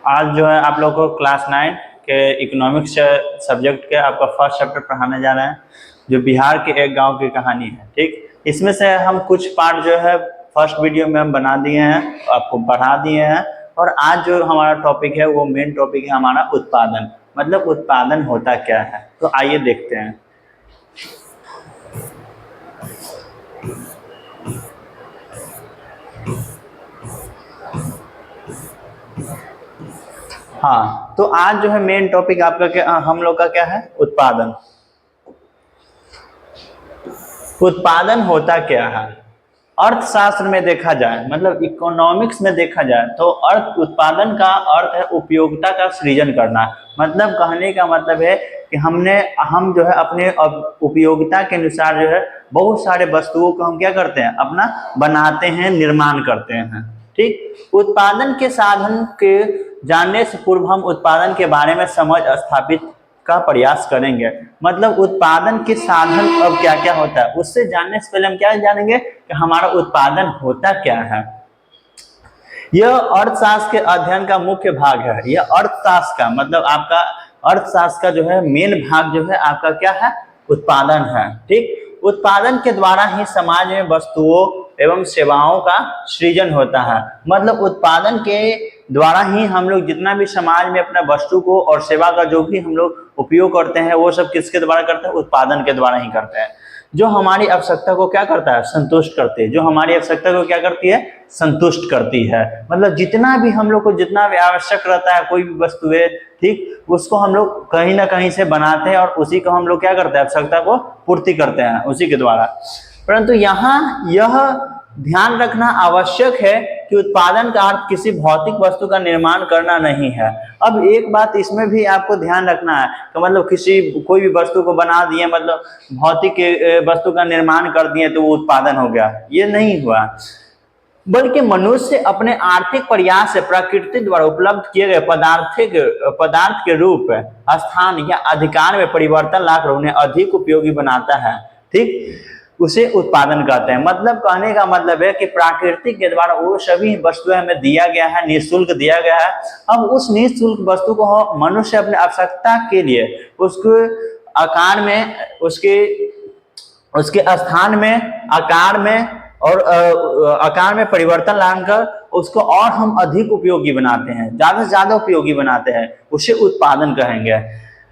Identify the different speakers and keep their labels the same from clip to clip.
Speaker 1: आज जो है आप लोग को क्लास 9 के इकोनॉमिक्स सब्जेक्ट के आपका फर्स्ट चैप्टर पढ़ाने जा रहे हैं, जो बिहार के एक गांव की कहानी है। ठीक, इसमें से हम कुछ पार्ट जो है फर्स्ट वीडियो में हम बना दिए हैं, आपको पढ़ा दिए हैं। और आज जो हमारा टॉपिक है वो मेन टॉपिक है हमारा उत्पादन, मतलब उत्पादन होता क्या है। तो आइए देखते हैं। हाँ, तो आज जो है मेन टॉपिक आपका क्या, हम लोग का क्या है, उत्पादन। उत्पादन होता क्या है। अर्थशास्त्र में देखा जाए, मतलब इकोनॉमिक्स में देखा जाए, तो उत्पादन का अर्थ है उपयोगिता का सृजन करना। मतलब कहने का मतलब है कि हम जो है अपने उपयोगिता के अनुसार जो है बहुत सारे वस्तुओं को हम क्या करते हैं, अपना बनाते हैं, निर्माण करते हैं। ठीक, उत्पादन के साधन के जानने से पूर्व हम उत्पादन के बारे में समझ स्थापित का प्रयास करेंगे। मतलब उत्पादन के साधन अब क्या क्या होता है, उससे जानने से पहले हम क्या जानेंगे कि हमारा उत्पादन होता क्या है। यह अर्थशास्त्र के अध्ययन का मुख्य भाग है। यह अर्थशास्त्र का मतलब आपका अर्थशास्त्र का जो है मेन भाग जो है आपका क्या है, उत्पादन है। ठीक, उत्पादन के द्वारा ही समाज में वस्तुओं एवं सेवाओं का सृजन होता है। मतलब उत्पादन के द्वारा ही हम लोग जितना भी समाज में अपना वस्तु को और सेवा का जो भी हम लोग उपयोग करते हैं वो सब किसके द्वारा करते हैं, उत्पादन के द्वारा ही करते हैं। जो हमारी आवश्यकता को क्या करता है, संतुष्ट करती है। जो हमारी आवश्यकता को क्या करती है, संतुष्ट करती है। मतलब जितना भी हम लोग को जितना भी आवश्यक रहता है कोई भी वस्तु है, ठीक, उसको हम लोग कहीं ना कहीं से बनाते हैं और उसी को हम लोग क्या करते हैं, आवश्यकता को पूर्ति करते हैं उसी के द्वारा। परंतु यहाँ यह ध्यान रखना आवश्यक है कि उत्पादन का अर्थ किसी भौतिक वस्तु का निर्माण करना नहीं है। अब एक बात इसमें भी आपको ध्यान रखना है कि मतलब कोई भी वस्तु को बना दिए, मतलब भौतिक वस्तु का निर्माण कर दिए तो वो उत्पादन हो गया, ये नहीं हुआ। बल्कि मनुष्य अपने आर्थिक प्रयास से प्रकृति द्वारा उपलब्ध किए गए पदार्थ के रूप, स्थान या अधिकार में परिवर्तन लाकर उन्हें अधिक उपयोगी बनाता है। ठीक, उसे उत्पादन कहते हैं। मतलब कहने का मतलब है कि प्रकृति के द्वारा वो सभी वस्तुएं हमें दिया गया है, निःशुल्क दिया गया है। अब उस निःशुल्क वस्तु को मनुष्य अपने आवश्यकता के लिए उसके आकार में, उसके स्थान में, आकार में और आकार में परिवर्तन लाकर उसको और हम अधिक उपयोगी बनाते हैं, ज्यादा से ज्यादा उपयोगी बनाते हैं, उसे उत्पादन कहेंगे।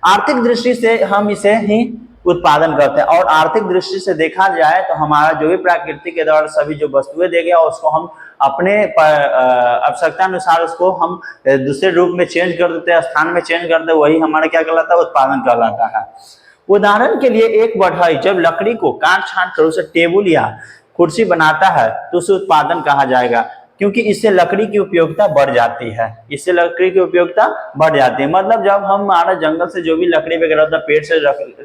Speaker 1: आर्थिक दृष्टि से हम इसे ही उत्पादन करते हैं। और आर्थिक दृष्टि से देखा जाए तो हमारा जो भी प्रकृति के द्वारा सभी जो वस्तुएं दे गया उसको हम अपने आवश्यकता अनुसार उसको हम दूसरे रूप में चेंज कर देते हैं, स्थान में चेंज कर देते, वही हमारा क्या कहलाता है, उत्पादन कहलाता है। उदाहरण के लिए एक बढ़ई जब लकड़ी को काट छाट कर उसे टेबल या कुर्सी बनाता है तो उसे उत्पादन कहा जाएगा, क्योंकि इससे लकड़ी की उपयोगिता बढ़ जाती है। इससे लकड़ी की उपयोगिता बढ़ जाती है। मतलब जब हम हमारा जंगल से जो भी लकड़ी वगैरह होता है, पेड़ से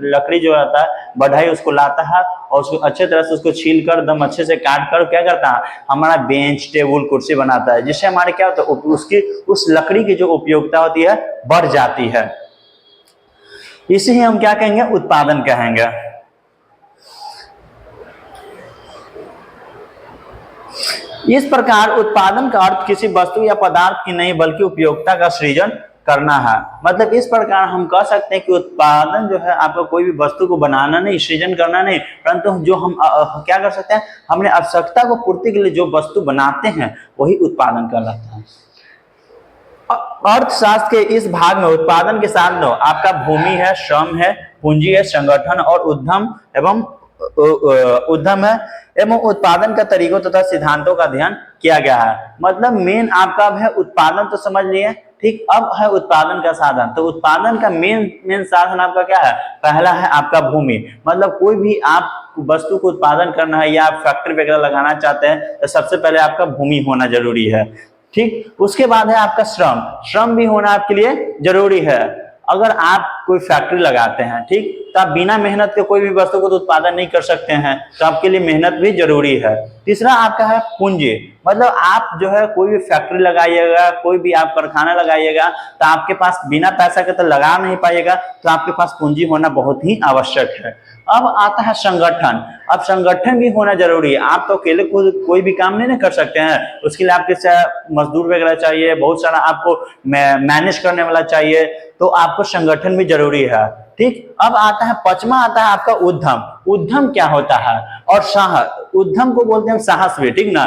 Speaker 1: लकड़ी जो रहता है, बढ़ई उसको लाता है और उसको अच्छे तरह से उसको छील कर दम अच्छे से काट कर क्या करता है, हमारा बेंच टेबल कुर्सी बनाता है, जिससे हमारे क्या होता है, उसकी उस लकड़ी की जो उपयोगिता होती है बढ़ जाती है। इसे ही हम क्या कहेंगे, उत्पादन कहेंगे। इस प्रकार उत्पादन का अर्थ किसी वस्तु या पदार्थ की नहीं बल्कि उपयोगिता का सृजन करना है। मतलब इस प्रकार हम कह सकते हैं कि उत्पादन जो है आपको कोई भी वस्तु को बनाना नहीं, सृजन करना नहीं, परंतु जो हम क्या कर सकते हैं, हमने आवश्यकता को पूर्ति के लिए जो वस्तु बनाते हैं वही उत्पादन कहलाता है। अर्थशास्त्र के इस भाग में उत्पादन के साधनों आपका भूमि है, श्रम है, पूंजी है, संगठन और उद्यम है एवं उत्पादन का तरीकों तथा सिद्धांतों का अध्ययन किया गया है। मतलब मेन आपका है उत्पादन तो समझ लिए, ठीक। अब है उत्पादन का साधन। तो उत्पादन का मेन साधन आपका क्या है, पहला है आपका भूमि। मतलब कोई भी आप वस्तु को उत्पादन करना है या आप फैक्ट्री वगैरह लगाना चाहते हैं तो सबसे पहले आपका भूमि होना जरूरी है, ठीक। उसके बाद है आपका श्रम भी होना आपके लिए जरूरी है। अगर आप कोई फैक्ट्री लगाते हैं, ठीक, तो आप बिना मेहनत के कोई भी वस्तु को तो उत्पादन नहीं कर सकते हैं, तो आपके लिए मेहनत भी जरूरी है। तीसरा आपका है पूंजी, मतलब आप जो है कोई भी फैक्ट्री लगाइएगा, कोई भी आप कारखाना लगाइएगा, तो आपके पास बिना पैसा के तो लगा नहीं पाइएगा, तो आपके पास पूंजी होना बहुत ही आवश्यक है। अब आता है संगठन। अब संगठन भी होना जरूरी है, आप तो अकेले कोई भी काम नहीं कर सकते हैं, उसके लिए आपके मजदूर वगैरह चाहिए, बहुत सारा आपको मैनेज करने वाला चाहिए, तो आपको संगठन भी जरूरी है, ठीक। अब आता है पांचवा, आता है आपका उद्यम। उद्यम क्या होता है, और साहस, उद्यम को बोलते हैं साहस भी, ठीक ना।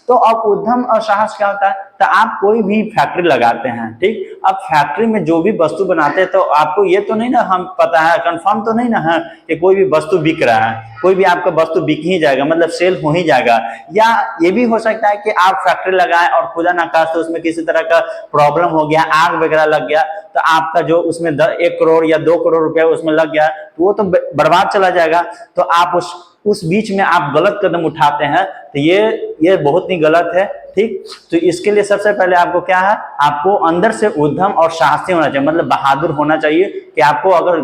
Speaker 1: तो अब उद्यम और साहस क्या होता है, तो आप कोई भी फैक्ट्री लगाते हैं, ठीक, अब फैक्ट्री में जो भी वस्तु बनाते हैं, तो आपको ये तो नहीं ना हम पता है, कंफर्म तो नहीं ना है कि कोई भी वस्तु बिक रहा है, कोई भी आपका वस्तु बिक ही जाएगा, मतलब सेल हो ही जाएगा। या ये भी हो सकता है कि आप फैक्ट्री लगाएं और खुदा ना खास्ते उसमें किसी तरह का प्रॉब्लम हो गया, आग वगैरह लग गया, तो आपका जो उसमें 1 करोड़ या 2 करोड़ रुपया उसमें लग गया, तो वो तो बर्बाद चला जाएगा। तो आप उस बीच में आप गलत कदम उठाते हैं, तो ये बहुत ही गलत है, ठीक। तो इसके लिए सबसे पहले आपको क्या है, आपको अंदर से उद्यम और साहसी होना चाहिए, मतलब बहादुर होना चाहिए कि आपको अगर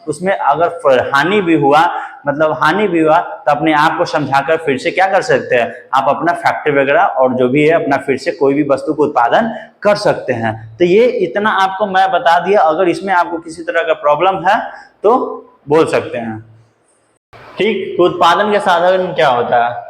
Speaker 1: उसमें अगर हानि भी हुआ, मतलब हानि भी हुआ, तो अपने आप को समझाकर फिर से क्या कर सकते हैं, आप अपना फैक्ट्री वगैरह और जो भी है अपना फिर से कोई भी वस्तु को उत्पादन कर सकते हैं। तो ये इतना आपको मैं बता दिया, अगर इसमें आपको किसी तरह का प्रॉब्लम है तो बोल सकते हैं, ठीक। तो उत्पादन के साधन क्या होता है,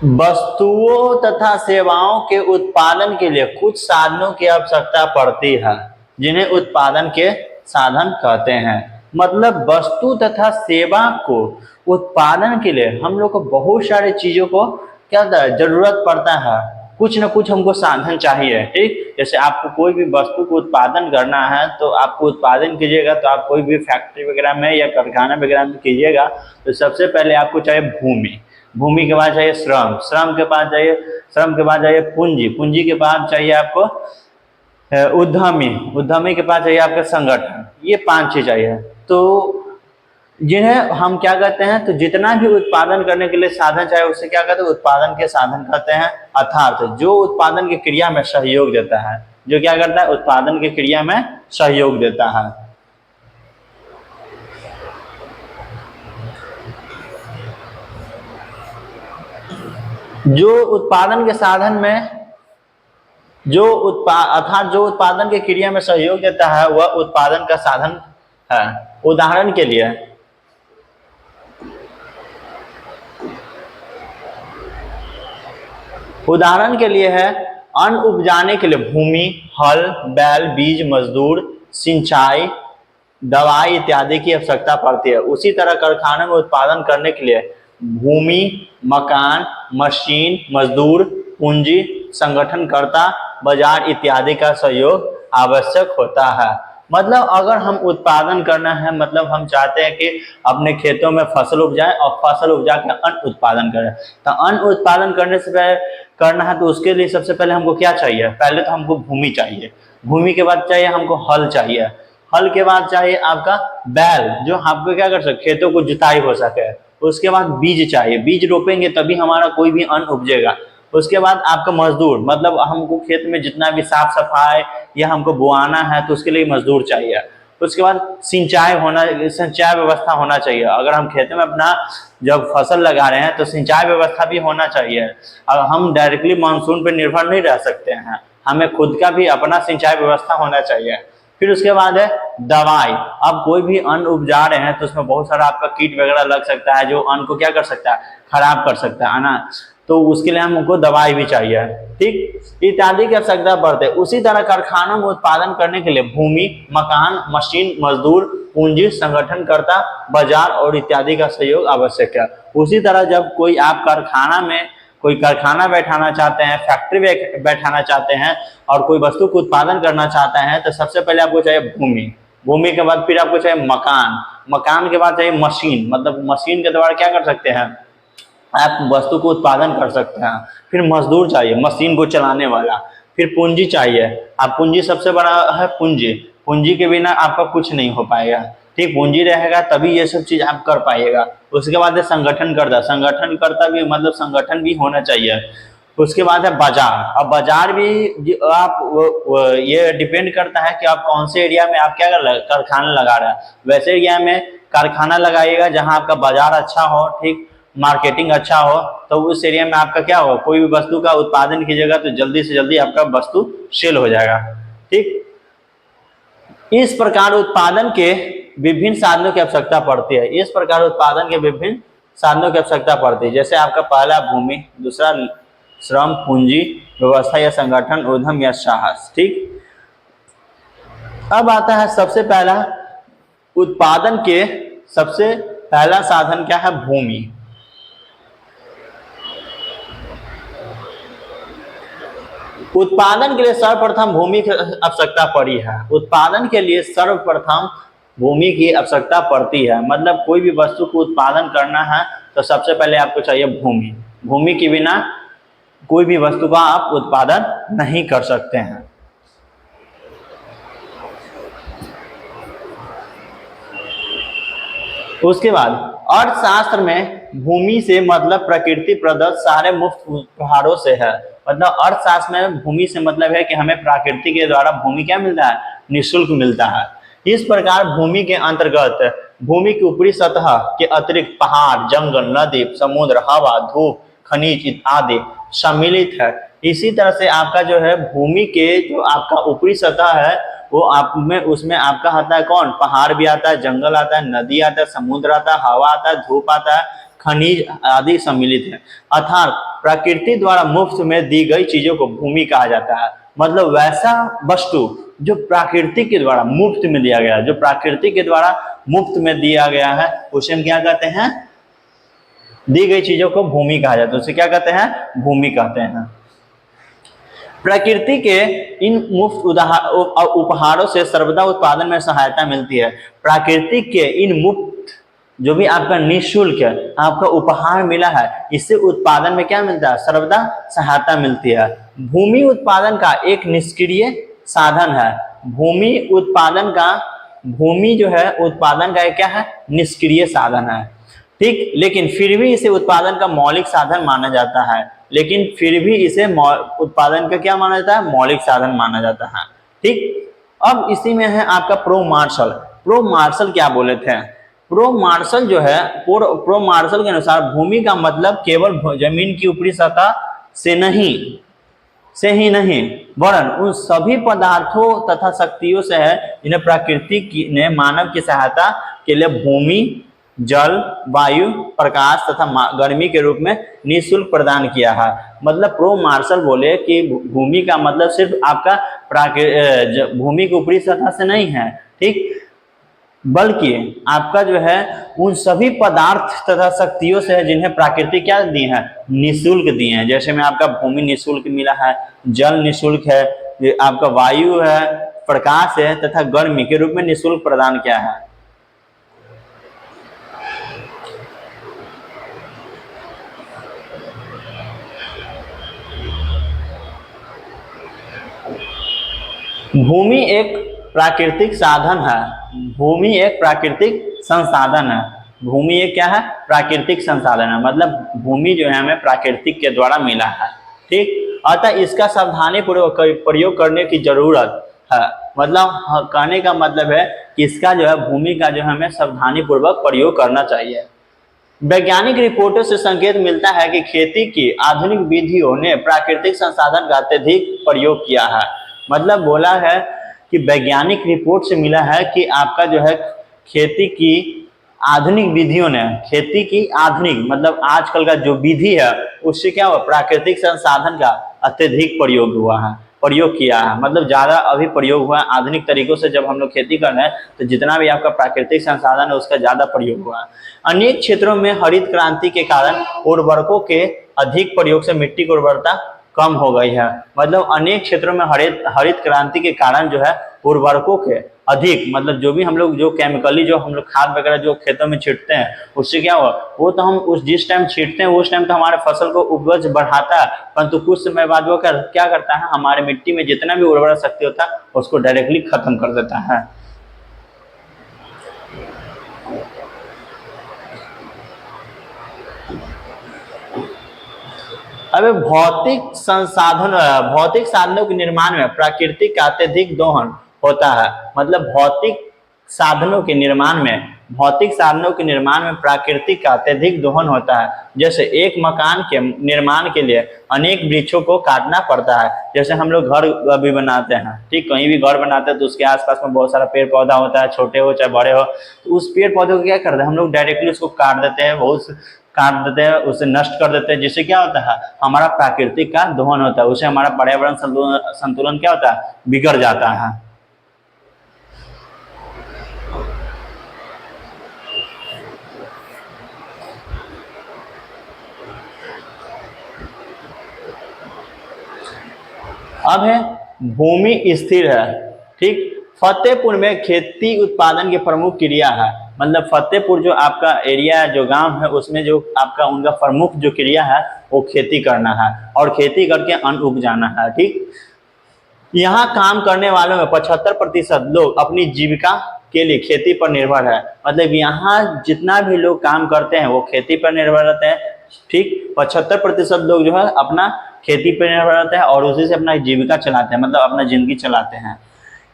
Speaker 1: वस्तुओं तथा सेवाओं के उत्पादन के लिए कुछ साधनों की आवश्यकता पड़ती है, जिन्हें उत्पादन के साधन कहते हैं। मतलब वस्तु तथा सेवा को उत्पादन के लिए हम लोग को बहुत सारी चीजों को क्या जरूरत पड़ता है, कुछ ना कुछ हमको साधन चाहिए, ठीक। जैसे आपको कोई भी वस्तु को उत्पादन करना है, तो आपको उत्पादन कीजिएगा, तो आप कोई भी फैक्ट्री वगैरह में या कारखाना वगैरह में कीजिएगा, तो सबसे पहले आपको चाहिए भूमि, भूमि के बाद चाहिए श्रम, श्रम के बाद चाहिए पूंजी, पूंजी के बाद चाहिए आपको उद्यमी, उद्यमी के पास चाहिए आपका संगठन। ये 5 चीज चाहिए, तो जिन्हें हम क्या कहते हैं, तो जितना भी उत्पादन करने के लिए साधन चाहिए उसे क्या कहते हैं, उत्पादन के साधन कहते हैं। अर्थात जो उत्पादन की क्रिया में सहयोग देता है, जो क्या करता है, उत्पादन की क्रिया में सहयोग देता है। जो उत्पादन के साधन में अर्थात जो उत्पादन की क्रिया में सहयोग देता है, वह उत्पादन का साधन है। उदाहरण के लिए है अन्न उपजाने के लिए भूमि, हल, बैल, बीज, मजदूर, सिंचाई, दवाई इत्यादि की आवश्यकता पड़ती है। उसी तरह कारखाने में उत्पादन करने के लिए भूमि, मकान, मशीन, मजदूर, पूंजी, संगठनकर्ता, बाजार इत्यादि का सहयोग आवश्यक होता है। मतलब अगर हम उत्पादन करना है, मतलब हम चाहते हैं कि अपने खेतों में फसल उपजाएं और फसल उपजा के अन्न उत्पादन करें, तो अन्न उत्पादन करने से पहले करना है, तो उसके लिए सबसे पहले हमको क्या चाहिए, पहले तो हमको भूमि चाहिए, भूमि के बाद चाहिए हमको हल चाहिए, हल के बाद चाहिए आपका बैल, जो आपको क्या कर सके, खेतों को जुताई हो सके। उसके बाद बीज चाहिए, बीज रोपेंगे तभी हमारा कोई भी अन्न उपजेगा। उसके बाद आपका मजदूर, मतलब हमको खेत में जितना भी साफ सफाई या हमको बोआना है, तो उसके लिए मजदूर चाहिए। उसके बाद सिंचाई व्यवस्था होना चाहिए, अगर हम खेत में अपना जब फसल लगा रहे हैं तो सिंचाई व्यवस्था भी होना चाहिए। अब हम डायरेक्टली मानसून पर निर्भर नहीं रह सकते हैं, हमें खुद का भी अपना सिंचाई व्यवस्था होना चाहिए। फिर उसके बाद है दवाई। अब कोई भी अन्न उपजा रहे हैं तो उसमें बहुत सारा आपका कीट वगैरह लग सकता है, जो अन्न को क्या कर सकता है, खराब कर सकता है ना, तो उसके लिए हमको दवाई भी चाहिए, ठीक, इत्यादि की आवश्यकता पड़ती है। उसी तरह कारखानों में उत्पादन करने के लिए भूमि, मकान, मशीन, मजदूर, पूंजी, संगठनकर्ता, बाजार और इत्यादि का सहयोग आवश्यक है। उसी तरह जब कोई कारखाना बैठाना चाहते हैं, फैक्ट्री बैठाना चाहते हैं और कोई वस्तु को उत्पादन करना चाहते हैं, तो सबसे पहले आपको चाहिए भूमि, भूमि के बाद फिर आपको चाहिए मकान, मकान के बाद चाहिए मशीन, मतलब मशीन के द्वारा क्या कर सकते हैं, आप वस्तु को उत्पादन कर सकते हैं। फिर मजदूर चाहिए मशीन को चलाने वाला, फिर पूंजी चाहिए। अब पूंजी सबसे बड़ा है, पूंजी के बिना आपका कुछ नहीं हो पाएगा, ठीक, पूंजी रहेगा तभी ये सब चीज आप कर पाइएगा। उसके बाद संगठनकर्ता भी, मतलब संगठन भी होना चाहिए। उसके बाद है बाजार। अब बाजार भी आप ये डिपेंड करता है कि आप कौन से एरिया में आप क्या कारखाना लगा रहे हैं। वैसे एरिया में कारखाना लगाइएगा जहां आपका बाजार अच्छा हो, ठीक, मार्केटिंग अच्छा हो, तो उस एरिया में आपका क्या हो, कोई भी वस्तु का उत्पादन कीजिएगा तो जल्दी से जल्दी आपका वस्तु सेल हो जाएगा। ठीक, इस प्रकार उत्पादन के विभिन्न साधनों की आवश्यकता पड़ती है। इस प्रकार उत्पादन के विभिन्न साधनों की आवश्यकता पड़ती है। जैसे आपका पहला भूमि, दूसरा श्रम, पूंजी, व्यवस्था या संगठन, उद्यम या साहस। ठीक, अब आता है सबसे पहला उत्पादन के सबसे पहला साधन क्या है, भूमि। उत्पादन के लिए सर्वप्रथम भूमि की आवश्यकता पड़ी है। उत्पादन के लिए सर्वप्रथम भूमि की आवश्यकता पड़ती है। मतलब कोई भी वस्तु को उत्पादन करना है तो सबसे पहले आपको चाहिए भूमि। भूमि के बिना कोई भी वस्तु का आप उत्पादन नहीं कर सकते हैं। उसके बाद अर्थशास्त्र में भूमि से मतलब प्रकृति प्रदत्त सारे मुफ्त उपहारों से है। मतलब अर्थशास्त्र में भूमि से मतलब है कि हमें प्रकृति के द्वारा भूमि क्या मिलता है, निःशुल्क मिलता है। इस प्रकार भूमि के अंतर्गत भूमि की ऊपरी सतह के अतिरिक्त पहाड़, जंगल, नदी, समुद्र, हवा, धूप, खनिज आदि सम्मिलित है। इसी तरह से आपका जो है भूमि के जो आपका ऊपरी सतह है वो आप में उसमें आपका आता है कौन, पहाड़ भी आता है, जंगल आता है, नदी आता है, समुद्र आता है, हवा आता है, धूप आता है, खनिज आदि सम्मिलित है। अर्थात प्रकृति द्वारा मुफ्त में दी गई चीजों को भूमि कहा जाता है। मतलब वैसा वस्तु जो प्रकृति के द्वारा मुफ्त में दिया गया है, जो प्रकृति के द्वारा मुफ्त में दिया गया है उसे हम क्या कहते हैं, दी गई चीजों को भूमि कहा जाता है। उसे क्या कहते हैं, भूमि कहते हैं। प्रकृति के इन मुफ्त उपहारों से सर्वदा उत्पादन में सहायता मिलती है। प्राकृतिक के इन मुफ्त जो भी आपका निःशुल्क आपका उपहार मिला है, इससे उत्पादन में क्या मिलता है, सर्वदा सहायता मिलती है। भूमि उत्पादन का एक निष्क्रिय साधन है। भूमि जो है उत्पादन का एक क्या है, निष्क्रिय साधन है। ठीक, लेकिन फिर भी इसे उत्पादन का मौलिक साधन माना जाता है। लेकिन फिर भी इसे उत्पादन का क्या माना जाता है, मौलिक साधन माना जाता है। ठीक, अब इसी में है आपका प्रो मार्शल। प्रो मार्शल क्या बोले थे, प्रो मार्शल जो है, प्रो मार्शल के अनुसार भूमि का मतलब केवल जमीन की ऊपरी सतह से ही नहीं वरन उन सभी पदार्थों तथा शक्तियों से है जिन्हें प्रकृति ने मानव की सहायता के लिए भूमि, जल, वायु, प्रकाश तथा गर्मी के रूप में निःशुल्क प्रदान किया है। मतलब प्रो मार्शल बोले कि भूमि का मतलब सिर्फ आपका भूमि की ऊपरी सतह से नहीं है, ठीक, बल्कि आपका जो है उन सभी पदार्थ तथा शक्तियों से है जिन्हें प्रकृति क्या दी है, निःशुल्क दी है। जैसे में आपका भूमि निःशुल्क मिला है, जल निःशुल्क है, आपका वायु है, प्रकाश है तथा गर्मी के रूप में निःशुल्क प्रदान किया है। भूमि एक प्राकृतिक साधन है। भूमि एक प्राकृतिक संसाधन है। भूमि एक क्या है, प्राकृतिक संसाधन है। मतलब भूमि जो है हमें प्राकृतिक के द्वारा मिला है। ठीक, अतः इसका सावधानी पूर्वक प्रयोग करने की जरूरत है। मतलब कहने का मतलब है कि इसका जो है भूमि का जो है हमें सावधानी पूर्वक प्रयोग करना चाहिए। वैज्ञानिक रिपोर्टों से संकेत मिलता है कि खेती की आधुनिक विधियों ने प्राकृतिक संसाधन का अत्यधिक प्रयोग किया है। मतलब बोला है कि वैज्ञानिक रिपोर्ट से मिला है कि आपका जो है खेती की आधुनिक विधियों ने, खेती की आधुनिक मतलब आजकल का जो विधि है उससे क्या हुआ, प्राकृतिक संसाधन का अत्यधिक प्रयोग किया है। मतलब ज्यादा अभी प्रयोग हुआ है। आधुनिक तरीकों से जब हम लोग खेती कर रहे हैं तो जितना भी आपका प्राकृतिक संसाधन है उसका ज्यादा प्रयोग हुआ है। अनेक क्षेत्रों में हरित क्रांति के कारण उर्वरकों के अधिक प्रयोग से मिट्टी की उर्वरता कम हो गई है। मतलब अनेक क्षेत्रों में हरित क्रांति के कारण जो है उर्वरकों के अधिक, मतलब जो भी हम लोग जो केमिकली जो हम लोग खाद वगैरह जो खेतों में छींटते हैं उससे क्या हुआ, वो तो हम जिस टाइम छींटते हैं उस टाइम तो हमारे फसल को उपज बढ़ाता है, परंतु कुछ समय बाद वो क्या करता है, हमारे मिट्टी में जितना भी उर्वरक शक्ति होता है उसको डायरेक्टली खत्म कर देता है। अब भौतिक साधनों के निर्माण में प्राकृतिक का अत्यधिक दोहन होता है। मतलब भौतिक साधनों के निर्माण में प्राकृतिक का अत्यधिक दोहन होता है। जैसे एक मकान के निर्माण के लिए अनेक वृक्षों को काटना पड़ता है। जैसे हम लोग घर अभी बनाते हैं, ठीक, कहीं भी घर बनाते हैं तो उसके आसपास में बहुत सारा पेड़ पौधा होता है, छोटे हो चाहे बड़े हो। तो उस पेड़ पौधे को क्या करते हैं हम लोग, डायरेक्टली उसको काट देते हैं, उसे नष्ट कर देते हैं, जिससे क्या होता है हमारा प्राकृतिक का दोहन होता है। उससे हमारा पर्यावरण संतुलन क्या होता है, बिगड़ जाता है। अब है भूमि स्थिर है, ठीक। फतेहपुर में खेती उत्पादन की प्रमुख क्रिया है। मतलब फतेहपुर जो आपका एरिया है, जो गांव है, उसमें जो आपका उनका प्रमुख जो क्रिया है वो खेती करना है और खेती करके अन्न उग जाना है, ठीक। यहाँ काम करने वालों में 75% लोग अपनी जीविका के लिए खेती पर निर्भर है। मतलब यहाँ जितना भी लोग काम करते हैं वो खेती पर निर्भर रहते हैं, ठीक। 75% लोग जो है अपना खेती पर निर्भर रहते हैं और उसी से अपना जीविका चलाते हैं, मतलब अपना जिंदगी चलाते हैं।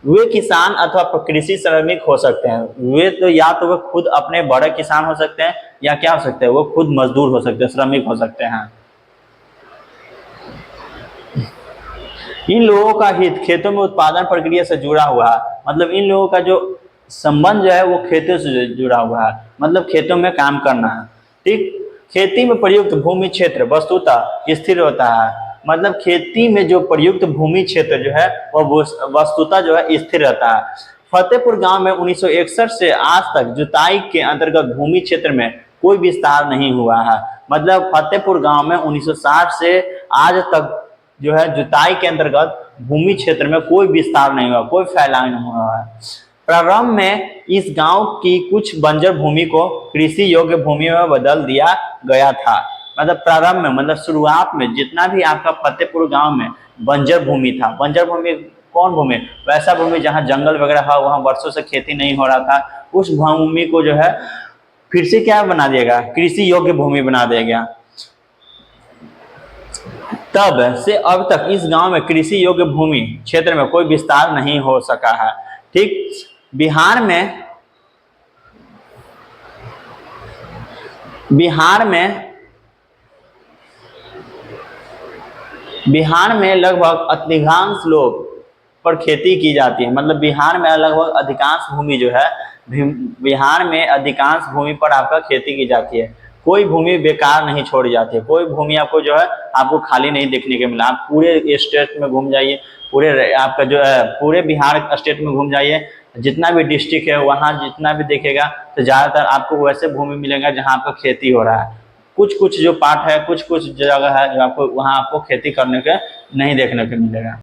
Speaker 1: वे किसान अथवा कृषि श्रमिक हो सकते हैं। वे तो या तो वे खुद अपने बड़े किसान हो सकते हैं या क्या हो सकते हैं, वो खुद मजदूर हो सकते हैं, श्रमिक हो सकते हैं। इन लोगों का हित खेतों में उत्पादन प्रक्रिया से जुड़ा हुआ है। मतलब इन लोगों का जो संबंध जो है वो खेतों से जुड़ा हुआ है, मतलब खेतों में काम करना है, ठीक। खेती में प्रयुक्त भूमि क्षेत्र वस्तुतः स्थिर होता है। मतलब खेती में जो प्रयुक्त भूमि क्षेत्र जो है वो वस्तुतः जो है स्थिर रहता है। फतेहपुर गांव में 1961 से आज तक जुताई के अंतर्गत भूमि क्षेत्र में कोई विस्तार नहीं हुआ है। मतलब फतेहपुर गांव में 1960 से आज तक जो है जुताई के अंतर्गत भूमि क्षेत्र में कोई विस्तार नहीं हुआ, कोई फैलाव नहीं हुआ है। प्रारंभ में इस गांव की कुछ बंजर भूमि को कृषि योग्य भूमि में बदल दिया गया था। मतलब प्रारंभ में, मतलब शुरुआत में जितना भी आपका फतेहपुर गांव में बंजर भूमि था, बंजर भूमि कौन भूमि, वैसा भूमि जहाँ जंगल वगैरह था, वहाँ वर्षों से खेती नहीं हो रहा था, उस भूमि को जो है फिर से क्या बना दिया गया, कृषि योग्य भूमि बना दिया गया। तब से अब तक इस गांव में कृषि योग्य भूमि क्षेत्र में कोई विस्तार नहीं हो सका है, ठीक। बिहार में लगभग अधिकांश लोग पर खेती की जाती है। मतलब बिहार में लगभग अधिकांश भूमि जो है, बिहार में अधिकांश भूमि पर आपका खेती की जाती है। कोई भूमि बेकार नहीं छोड़ी जाती है, कोई भूमि आपको जो है आपको खाली नहीं देखने के मिला। आप पूरे स्टेट में घूम जाइए, पूरे आपका जो है पूरे बिहार स्टेट में घूम जाइए, जितना भी डिस्ट्रिक्ट है वहाँ जितना भी देखेगा तो ज़्यादातर आपको वैसे भूमि मिलेगा जहाँ आपका खेती हो रहा है। कुछ कुछ जो पार्ट है, कुछ कुछ जगह है जो आपको वहाँ आपको खेती करने के नहीं देखने को मिलेगा।